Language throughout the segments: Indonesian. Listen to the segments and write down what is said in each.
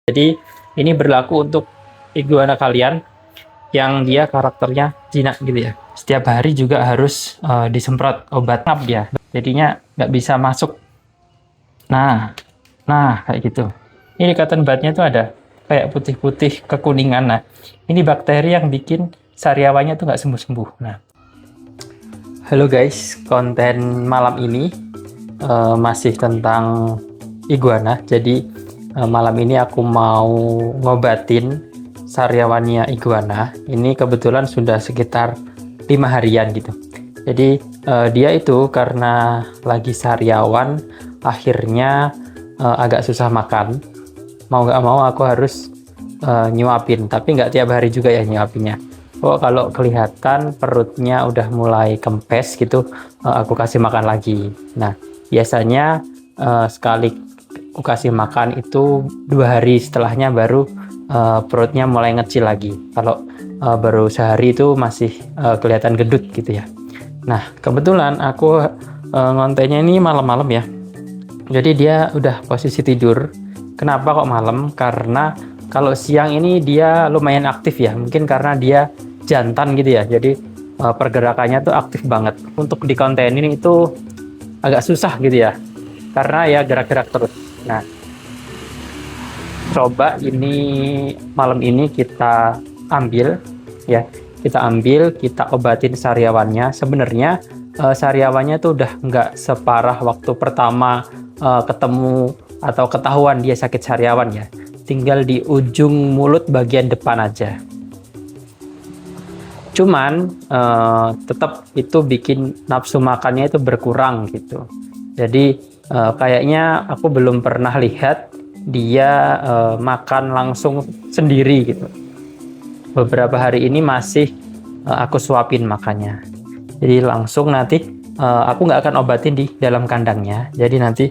Jadi ini berlaku untuk iguana kalian yang dia karakternya jinak gitu ya. Setiap hari juga harus disemprot obat ngap dia. Jadinya nggak bisa masuk. Nah kayak gitu. Ini cotton budnya tuh ada kayak putih-putih kekuningan. Nah, ini bakteri yang bikin sariawannya tuh nggak sembuh-sembuh. Nah, halo guys, konten malam ini masih tentang iguana. Jadi malam ini aku mau ngobatin sariawannya iguana. Ini kebetulan sudah sekitar 5 harian gitu. Jadi dia itu karena lagi sariawan, akhirnya agak susah makan. Mau nggak mau aku harus nyuapin, tapi nggak tiap hari juga ya nyuapinnya. Kalau kelihatan perutnya udah mulai kempes gitu, aku kasih makan lagi. Nah, biasanya sekali aku kasih makan itu 2 hari setelahnya baru perutnya mulai ngecil lagi. Kalau baru sehari itu masih kelihatan gendut gitu ya. Nah, kebetulan aku ngontennya ini malam-malam ya. Jadi dia udah posisi tidur. Kenapa kok malam? Karena kalau siang ini dia lumayan aktif ya. Mungkin karena dia jantan gitu ya. Jadi pergerakannya tuh aktif banget. Untuk di konten ini itu agak susah gitu ya. Karena ya gerak-gerak terus. Nah, coba ini malam ini kita ambil ya. Kita obatin sariawannya. Sebenarnya sariawannya tuh udah nggak separah waktu pertama ketemu atau ketahuan dia sakit sariawan ya. Tinggal di ujung mulut bagian depan aja. Cuman tetap itu bikin nafsu makannya itu berkurang gitu. Jadi kayaknya aku belum pernah lihat dia makan langsung sendiri gitu. Beberapa hari ini masih aku suapin makannya. Jadi langsung nanti aku nggak akan obatin di dalam kandangnya. Jadi nanti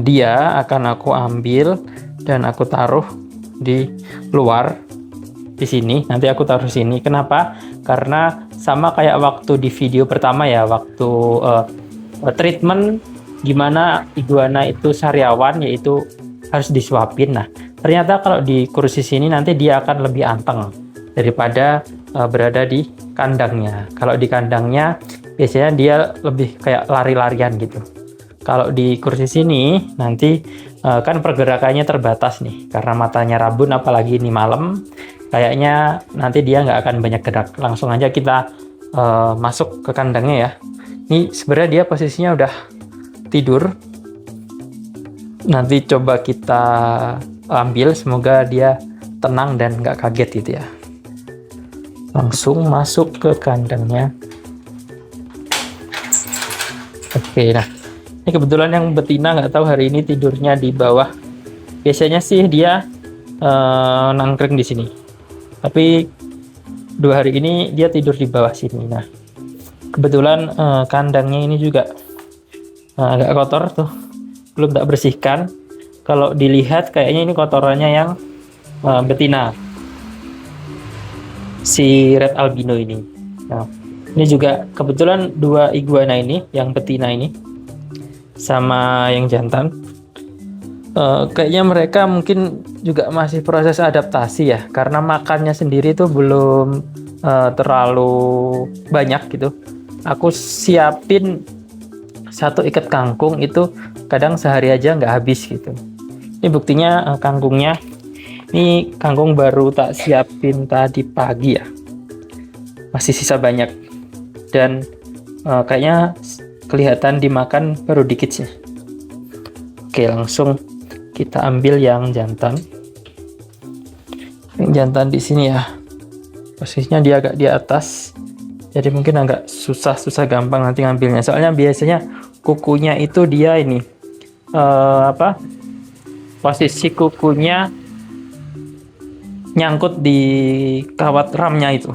dia akan aku ambil dan aku taruh di luar di sini. Nanti aku taruh sini. Kenapa? Karena sama kayak waktu di video pertama ya, waktu treatment gimana iguana itu sariawan, yaitu harus disuapin. Nah, ternyata kalau di kursi sini nanti dia akan lebih anteng daripada berada di kandangnya. Kalau di kandangnya biasanya dia lebih kayak lari-larian gitu. Kalau di kursi sini nanti kan pergerakannya terbatas nih karena matanya rabun, apalagi ini malam, kayaknya nanti dia nggak akan banyak gerak. Langsung aja kita masuk ke kandangnya ya. Ini sebenarnya dia posisinya udah tidur. Nanti coba kita ambil, semoga dia tenang dan nggak kaget gitu ya. Langsung masuk ke kandangnya. Oke, nah ini kebetulan yang betina nggak tahu hari ini tidurnya di bawah. Biasanya sih dia nangkring di sini. Tapi 2 hari ini dia tidur di bawah sini. Nah, kebetulan kandangnya ini juga agak kotor tuh, belum tak bersihkan. Kalau dilihat kayaknya ini kotorannya yang betina, si red albino ini. Nah, ini juga kebetulan 2 iguana ini, yang betina ini sama yang jantan, kayaknya mereka mungkin juga masih proses adaptasi ya, karena makannya sendiri tuh belum terlalu banyak gitu. Aku siapin 1 ikat kangkung itu kadang sehari aja nggak habis gitu. Ini buktinya kangkungnya. Ini kangkung baru tak siapin tadi pagi ya, masih sisa banyak dan kayaknya kelihatan dimakan baru dikit sih. Oke, langsung kita ambil yang jantan. Yang jantan di sini ya, posisinya dia agak di atas, jadi mungkin agak susah gampang nanti ngambilnya. Soalnya biasanya kukunya itu dia ini posisi kukunya nyangkut di kawat ramnya itu,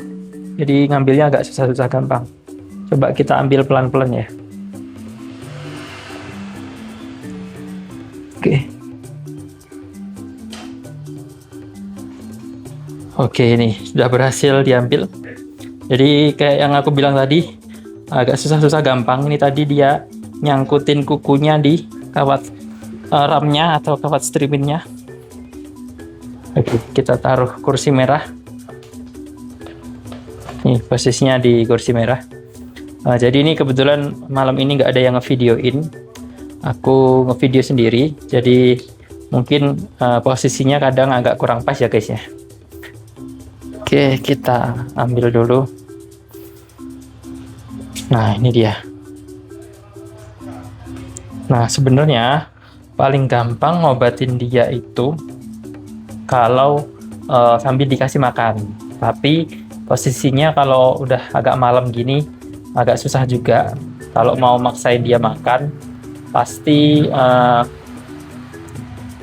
jadi ngambilnya agak susah gampang. Coba kita ambil pelan-pelan ya. Oke, ini sudah berhasil diambil. Jadi kayak yang aku bilang tadi, agak susah gampang. Ini tadi dia nyangkutin kukunya di kawat ramnya atau kawat streaminnya. Oke, kita taruh kursi merah. Nih posisinya di kursi merah. Jadi ini kebetulan malam ini nggak ada yang ngevideoin, aku ngevideo sendiri, jadi mungkin posisinya kadang agak kurang pas ya guys ya. Oke, kita ambil dulu. Nah, ini dia. Nah, sebenarnya paling gampang ngobatin dia itu kalau sambil dikasih makan. Tapi posisinya kalau udah agak malam gini agak susah juga. Kalau mau maksain dia makan, pasti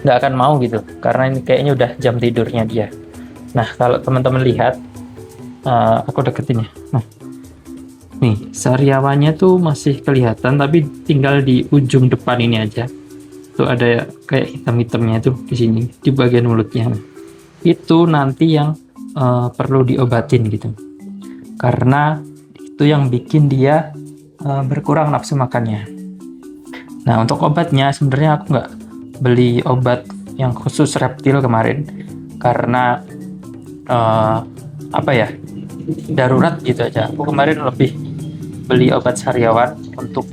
nggak akan mau gitu. Karena ini kayaknya udah jam tidurnya dia. Nah, kalau teman-teman lihat, aku deketin ya. Nah, nih, sariawannya tuh masih kelihatan, tapi tinggal di ujung depan ini aja. Tuh ada kayak hitam-hitamnya tuh di sini, di bagian mulutnya. Itu nanti yang perlu diobatin gitu. Karena itu yang bikin dia berkurang nafsu makannya. Nah, untuk obatnya sebenarnya aku nggak beli obat yang khusus reptil kemarin. Karena apa ya, darurat gitu aja. Aku kemarin lebih beli obat sariawan untuk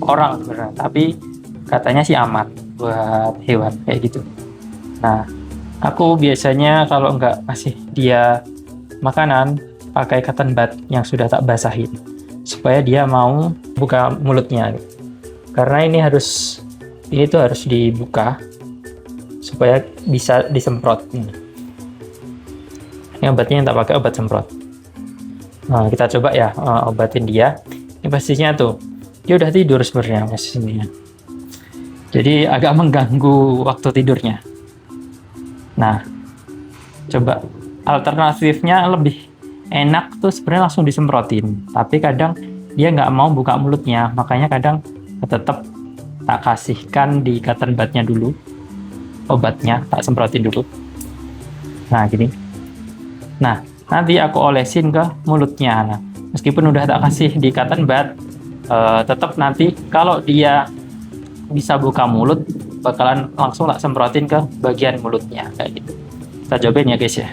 orang sebenarnya, tapi katanya sih aman buat hewan kayak gitu. Nah, aku biasanya kalau nggak kasih dia makanan, pakai cotton bud yang sudah tak basahin supaya dia mau buka mulutnya. Karena ini tuh harus dibuka supaya bisa disemprot. Ini obatnya yang tak pakai obat semprot. Nah, kita coba ya obatin dia. Ini pastinya tuh dia udah tidur sebenarnya posisinya. Jadi agak mengganggu waktu tidurnya. Nah, coba alternatifnya lebih enak tuh sebenarnya langsung disemprotin. Tapi kadang dia nggak mau buka mulutnya, makanya kadang tetap tak kasihkan di cotton budnya dulu. Obatnya tak semprotin dulu. Nah, gini. Nah, nanti aku olesin ke mulutnya. Nah, meskipun udah tak kasih di cotton bud, tetap nanti kalau dia bisa buka mulut, bakalan langsung tak semprotin ke bagian mulutnya kayak gitu. Kita cobain ya guys ya.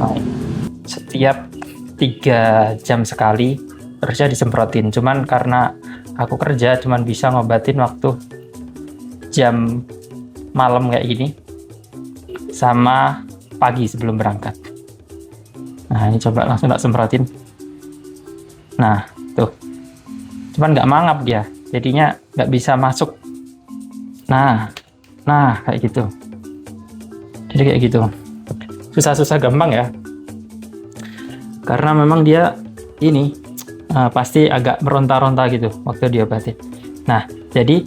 Nah, setiap 3 jam sekali harusnya disemprotin. Cuman karena aku kerja cuman bisa ngobatin waktu jam malam kayak gini sama pagi sebelum berangkat. Nah, ini coba langsung tak semprotin. Nah, tuh. Cuman nggak mangap dia, jadinya nggak bisa masuk. Nah, kayak gitu. Jadi kayak gitu. Susah-susah gampang ya. Karena memang dia ini pasti agak meronta-ronta gitu waktu diobatin. Nah, jadi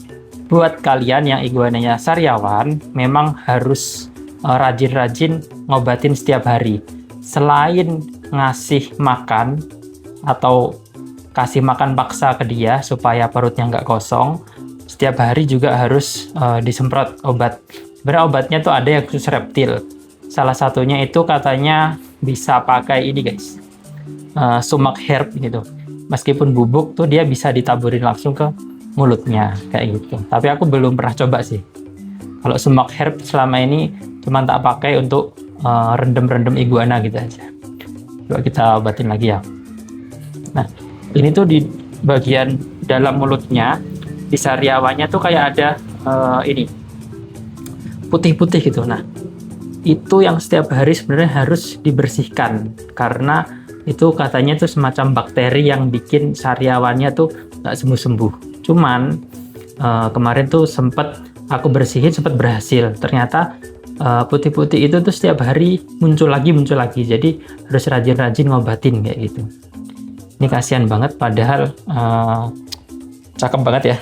buat kalian yang iguananya sariawan, memang harus rajin-rajin ngobatin setiap hari. Selain ngasih makan atau kasih makan paksa ke dia supaya perutnya nggak kosong, setiap hari juga harus disemprot obat. Sebenarnya obatnya tuh ada yang khusus reptil. Salah satunya itu katanya bisa pakai ini guys, sumac herb gitu. Meskipun bubuk tuh dia bisa ditaburin langsung ke mulutnya kayak gitu. Tapi aku belum pernah coba sih. Kalau sumac herb selama ini cuma tak pakai untuk rendem-rendem iguana gitu aja. Coba kita obatin lagi ya. Nah, ini tuh di bagian dalam mulutnya, di sariawannya tuh kayak ada ini putih-putih gitu. Nah, itu yang setiap hari sebenarnya harus dibersihkan karena itu katanya tuh semacam bakteri yang bikin sariawannya tuh nggak sembuh-sembuh. Cuman kemarin tuh sempet aku bersihin, sempat berhasil. Ternyata putih-putih itu tuh setiap hari muncul lagi. Jadi harus rajin-rajin ngobatin kayak gitu. Ini kasihan banget, padahal cakep banget ya.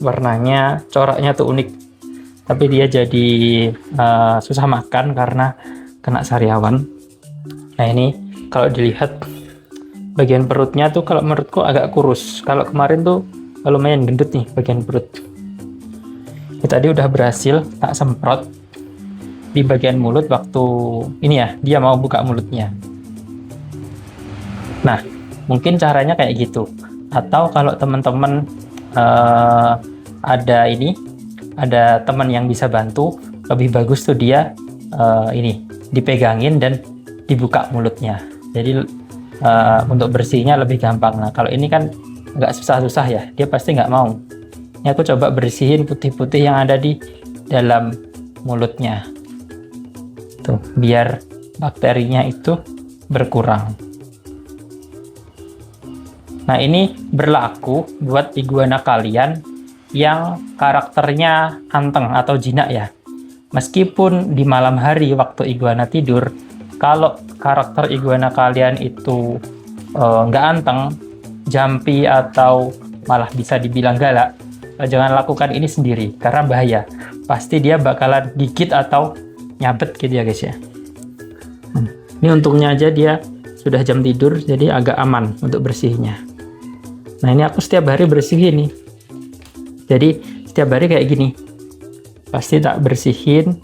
Warnanya, coraknya tuh unik. Tapi dia jadi susah makan karena kena sariawan. Nah, ini kalau dilihat bagian perutnya tuh kalau menurutku agak kurus. Kalau kemarin tuh lumayan gendut nih bagian perut. Ini tadi udah berhasil tak semprot di bagian mulut waktu ini ya, dia mau buka mulutnya. Nah, mungkin caranya kayak gitu. Atau kalau teman-teman ada teman yang bisa bantu, lebih bagus tuh dia ini dipegangin dan dibuka mulutnya. Jadi untuk bersihnya lebih gampang. Nah kalau ini kan agak susah-susah ya, dia pasti nggak mau. Ini aku coba bersihin putih-putih yang ada di dalam mulutnya tuh, biar bakterinya itu berkurang. Nah ini berlaku buat iguana kalian yang karakternya anteng atau jinak ya. Meskipun di malam hari waktu iguana tidur, kalau karakter iguana kalian itu nggak anteng, jumpy atau malah bisa dibilang galak, jangan lakukan ini sendiri karena bahaya. Pasti dia bakalan gigit atau nyabet gitu ya guys ya. Ini untungnya aja dia sudah jam tidur, jadi agak aman untuk bersihnya. Nah ini aku setiap hari bersihin nih. Jadi setiap hari kayak gini, pasti tak bersihin.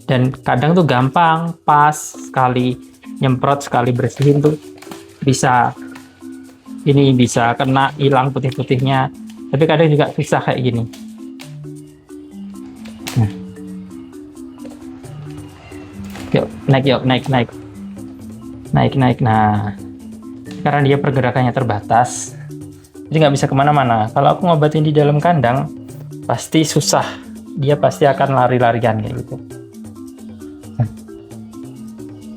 Dan kadang tuh gampang, pas sekali nyemprot, sekali bersihin tuh bisa ini, bisa kena hilang putih-putihnya. Tapi kadang juga susah kayak gini. Yuk naik. Nah karena dia pergerakannya terbatas, jadi nggak bisa kemana-mana. Kalau aku ngobatin di dalam kandang pasti susah, dia pasti akan lari-larian kayak gitu.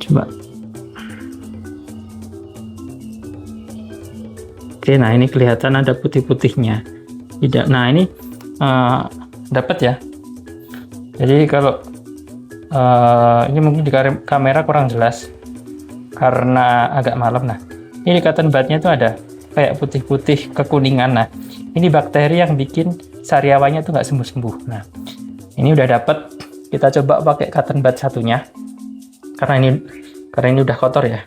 Coba. Oke, nah ini kelihatan ada putih-putihnya. Tidak, nah ini dapat ya. Jadi kalau ini mungkin di kamera kurang jelas karena agak malam. Nah ini cotton budnya tuh ada kayak putih-putih kekuningan. Nah ini bakteri yang bikin sariawanya tuh nggak sembuh-sembuh. Nah ini udah dapet, kita coba pakai cotton bud satunya karena ini udah kotor ya.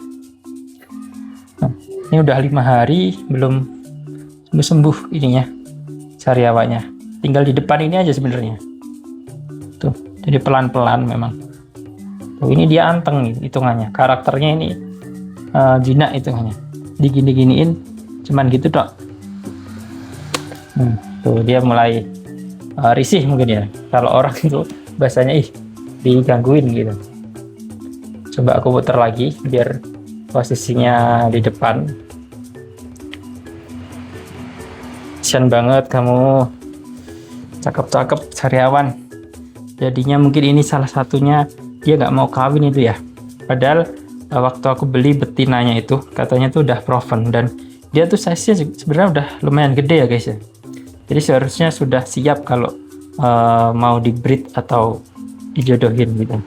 Nah, ini udah 5 hari belum sembuh ininya, sariawanya. Tinggal di depan ini aja sebenarnya tuh, jadi pelan-pelan memang tuh. Ini dia anteng nih hitungannya, karakternya ini jinak hitungannya, digini-giniin cuman gitu dok. Tuh dia mulai risih mungkin ya, kalau orang itu bahasanya digangguin gitu. Coba aku putar lagi biar posisinya di depan. Kasian banget kamu, cakep-cakep sariawan. Jadinya mungkin ini salah satunya dia nggak mau kawin itu ya. Padahal waktu aku beli betinanya itu katanya tuh udah proven, dan dia tuh size-nya sebenarnya udah lumayan gede ya guys ya. Jadi seharusnya sudah siap kalau mau di breed atau dijodohin gitu.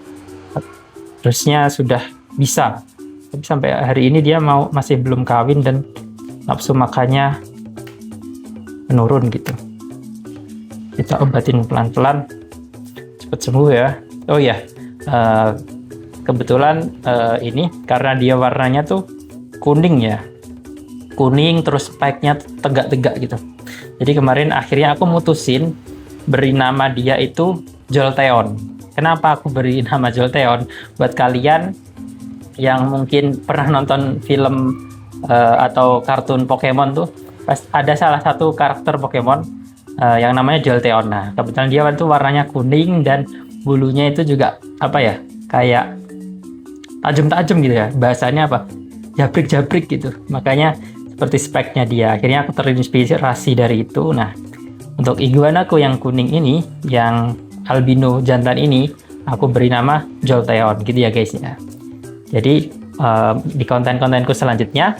Harusnya sudah bisa. Tapi sampai hari ini dia masih belum kawin dan nafsu makannya menurun gitu. Kita obatin pelan-pelan, cepet sembuh ya. Oh ya, kebetulan ini karena dia warnanya tuh kuning ya, kuning terus spike-nya tegak-tegak gitu. Jadi kemarin akhirnya aku mutusin beri nama dia itu Jolteon. Kenapa aku beri nama Jolteon? Buat kalian yang mungkin pernah nonton film atau kartun Pokemon tuh, pas ada salah satu karakter Pokemon yang namanya Jolteon. Nah kebetulan dia tuh warnanya kuning dan bulunya itu juga apa ya, kayak tajam-tajam gitu ya, bahasanya apa, jabrik-jabrik gitu, makanya seperti speknya dia. Akhirnya aku terinspirasi dari itu. Nah untuk iguanaku yang kuning ini, yang albino jantan ini, aku beri nama Jolteon gitu ya guys ya. Jadi di konten-kontenku selanjutnya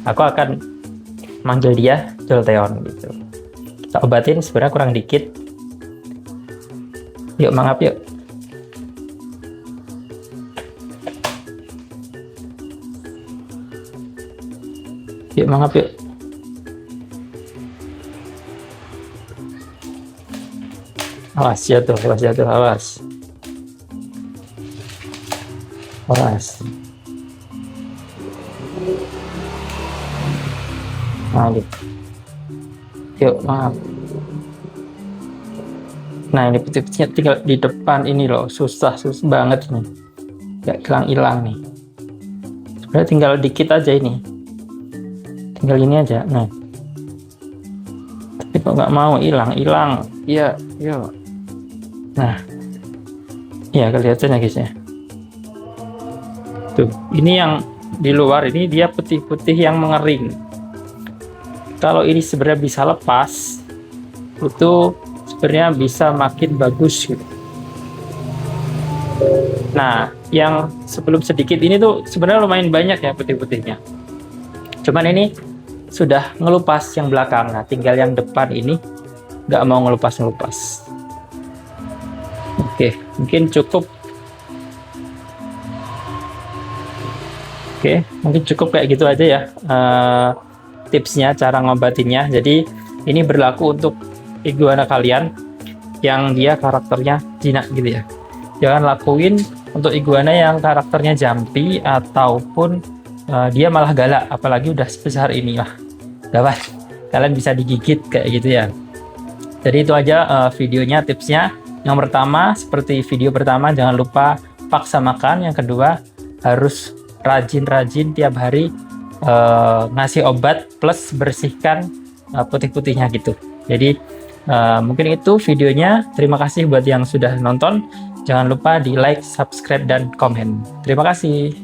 aku akan manggil dia Jolteon gitu. Kita obatin, sebenarnya kurang dikit. Yuk mangap yuk. Yuk mangap yuk. Awas jatuh, awas. Awas. Nah, gitu. Yuk, maaf. Nah, ini putih-putihnya tinggal di depan ini loh, susah banget nih. Gak hilang nih. Sebenarnya tinggal dikit aja ini. Tinggal ini aja. Nah. Tapi kok nggak mau hilang. Iya, yuk. Nah, Ya, kelihatan ya guys ya. Tuh, ini yang di luar ini dia putih-putih yang mengering. Kalau ini sebenarnya bisa lepas, itu sebenarnya bisa makin bagus gitu. Nah, yang sebelum sedikit ini tuh sebenarnya lumayan banyak ya putih-putihnya. Cuman ini sudah ngelupas yang belakang. Nah, tinggal yang depan ini nggak mau ngelupas-ngelupas. Oke, mungkin cukup. Oke, mungkin cukup kayak gitu aja ya tipsnya, cara ngobatinnya. Jadi ini berlaku untuk iguana kalian yang dia karakternya jinak gitu ya. Jangan lakuin untuk iguana yang karakternya jumpy ataupun dia malah galak, apalagi udah sebesar ini lah. Gawat, kalian bisa digigit kayak gitu ya. Jadi itu aja videonya, tipsnya. Yang pertama, seperti video pertama, jangan lupa paksa makan. Yang kedua, harus rajin-rajin tiap hari ngasih obat plus bersihkan putih-putihnya gitu. Jadi mungkin itu videonya. Terima kasih buat yang sudah nonton. Jangan lupa di like, subscribe, dan komen. Terima kasih.